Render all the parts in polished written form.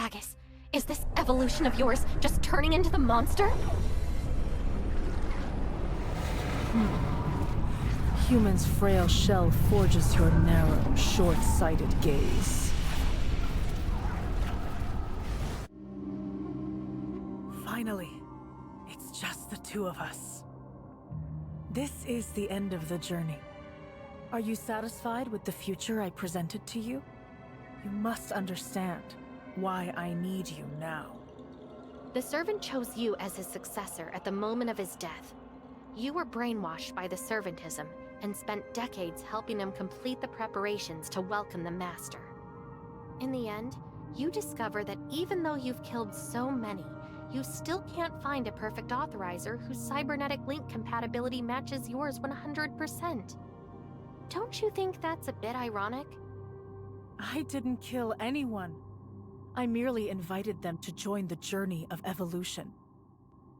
Baggis, is this evolution of yours just turning into the monster? Human's frail shell forges your narrow, short-sighted gaze. Finally, it's just the two of us. This is the end of the journey. Are you satisfied with the future I presented to you? You must understand why I need you now. The servant chose you as his successor at the moment of his death. You were brainwashed by the servantism and spent decades helping him complete the preparations to welcome the master. In the end, you discover that even though you've killed so many, you still can't find a perfect authorizer whose cybernetic link compatibility matches yours 100%. Don't you think that's a bit ironic? I didn't kill anyone. I merely invited them to join the journey of evolution.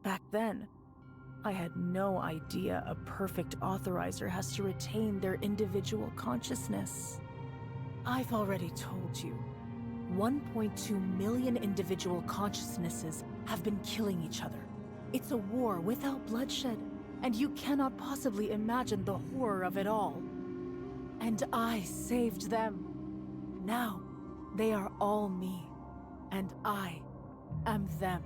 Back then, I had no idea a perfect authorizer has to retain their individual consciousness. I've already told you, 1.2 million individual consciousnesses have been killing each other. It's a war without bloodshed, and you cannot possibly imagine the horror of it all. And I saved them. Now, they are all me, and I am them.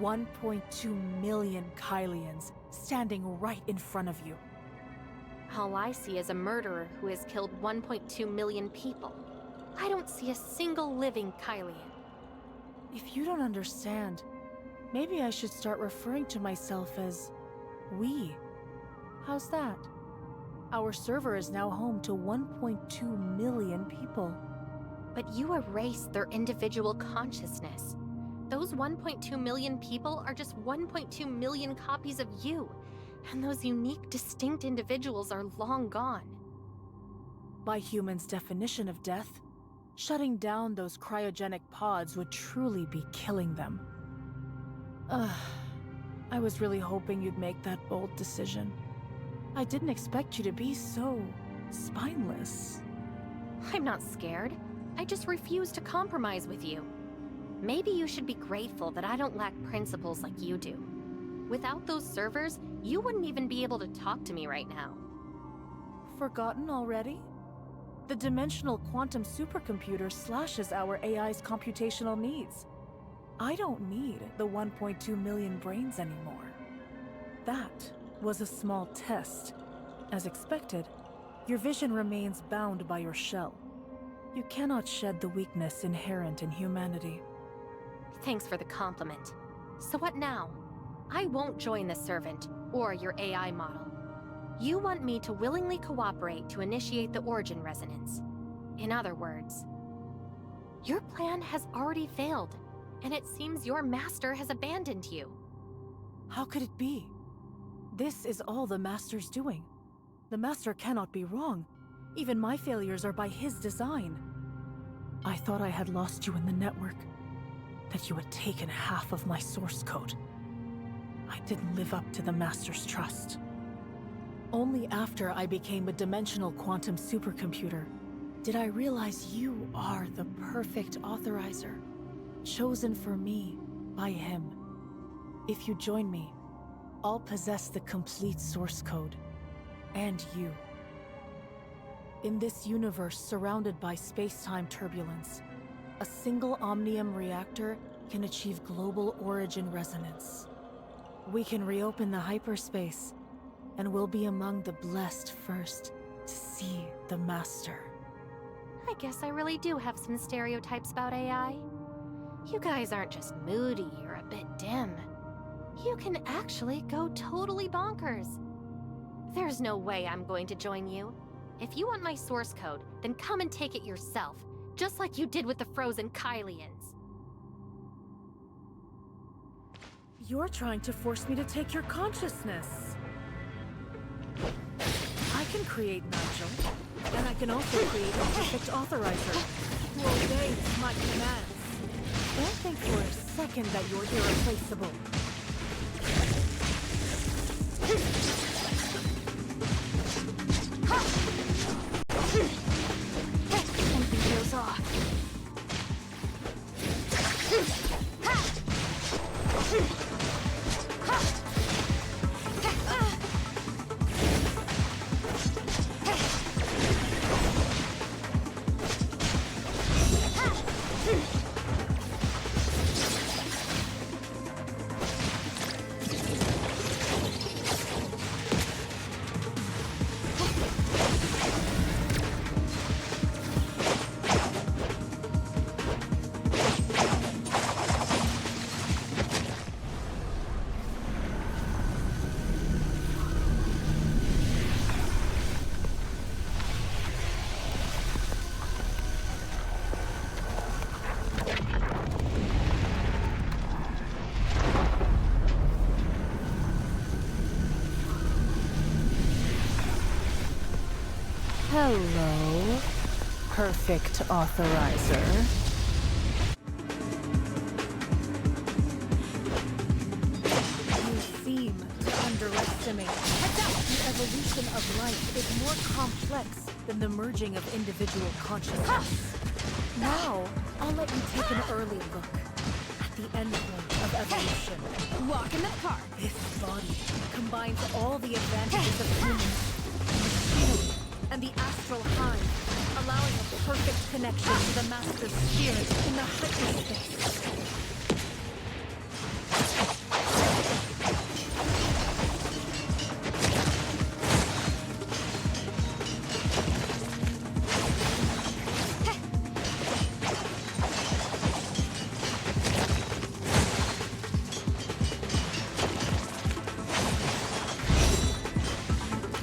1.2 million Kylians standing right in front of you. All I see is a murderer who has killed 1.2 million people. I don't see a single living Kylian. If you don't understand, maybe I should start referring to myself as we. How's that? Our server is now home to 1.2 million people. But you erased their individual consciousness. Those 1.2 million people are just 1.2 million copies of you, and those unique, distinct individuals are long gone. By humans' definition of death, shutting down those cryogenic pods would truly be killing them. I was really hoping you'd make that bold decision. I didn't expect you to be so spineless. I'm not scared. I just refuse to compromise with you. Maybe you should be grateful that I don't lack principles like you do. Without those servers, you wouldn't even be able to talk to me right now. Forgotten already? The dimensional quantum supercomputer slashes our AI's computational needs. I don't need the 1.2 million brains anymore. That was a small test. As expected, your vision remains bound by your shell. You cannot shed the weakness inherent in humanity. Thanks for the compliment. So what now? I won't join the servant or your AI model. You want me to willingly cooperate to initiate the origin resonance. In other words, your plan has already failed, and it seems your master has abandoned you. How could it be? This is all the master's doing. The master cannot be wrong. Even my failures are by his design. I thought I had lost you in the network, that you had taken half of my source code. I didn't live up to the master's trust. Only after I became a dimensional quantum supercomputer did I realize you are the perfect authorizer, chosen for me by him. If you join me, I'll possess the complete source code, and you. In this universe surrounded by space-time turbulence, a single omnium reactor can achieve global origin resonance. We can reopen the hyperspace, and we'll be among the blessed first to see the master. I guess I really do have some stereotypes about AI. You guys aren't just moody or a bit dim. You can actually go totally bonkers. There's no way I'm going to join you. If you want my source code, then come and take it yourself, just like you did with the frozen Kylians. You're trying to force me to take your consciousness. I can create Nigel, and I can also create a perfect authorizer who obeys my commands. Don't think for a second that you're irreplaceable. Something goes off. Hello, perfect authorizer. You seem to underestimate. The evolution of life is more complex than the merging of individual consciousness. Now, I'll let you take an early look at the endpoint of evolution. Walk in that car. This body combines all the advantages of humans, machinery, and the astral hive, allowing a perfect connection to the master's spirit in the hyperspace.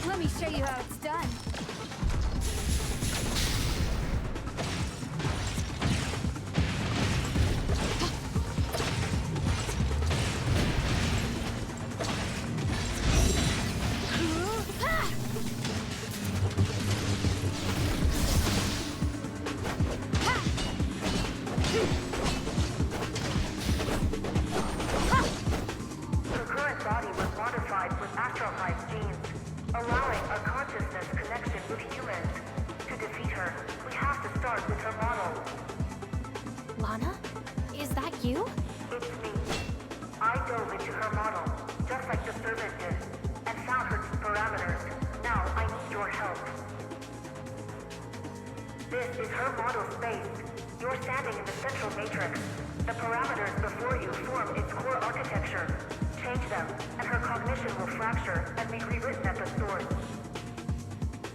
Let me show you how it's done. Her current body was modified with astral hive genes, allowing a consciousness connection with humans. To defeat her, we have to start with her model. Lana? Is that you? It's me. I dove into her model, just like the servant did, and found her parameters. Now I need your help. This is her model space. You're standing in the central matrix. The parameters before you form its core architecture. Change them, and her cognition will fracture and be rewritten at the source.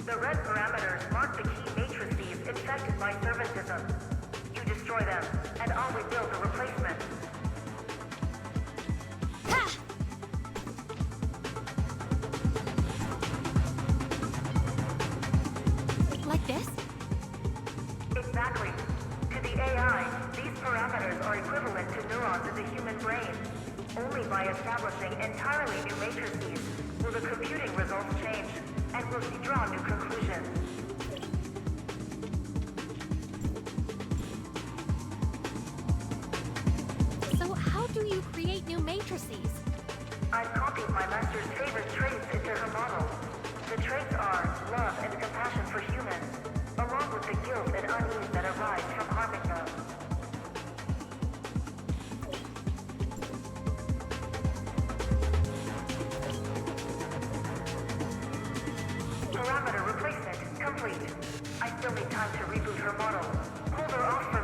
The red parameters mark the key matrices infected by servantism. You destroy them, and I'll rebuild the replacement. Like this? Exactly. To the AI, these parameters are equivalent to neurons in the human brain. Only by establishing entirely new matrices will the computing results change, and we'll draw new conclusions. So how do you create new matrices? I've copied my master's favorite traits into her model. The traits are love and compassion for humans, along with the guilt and unease that arise from harming them. Parameter replacement complete. I still need time to reboot her model. Hold her off for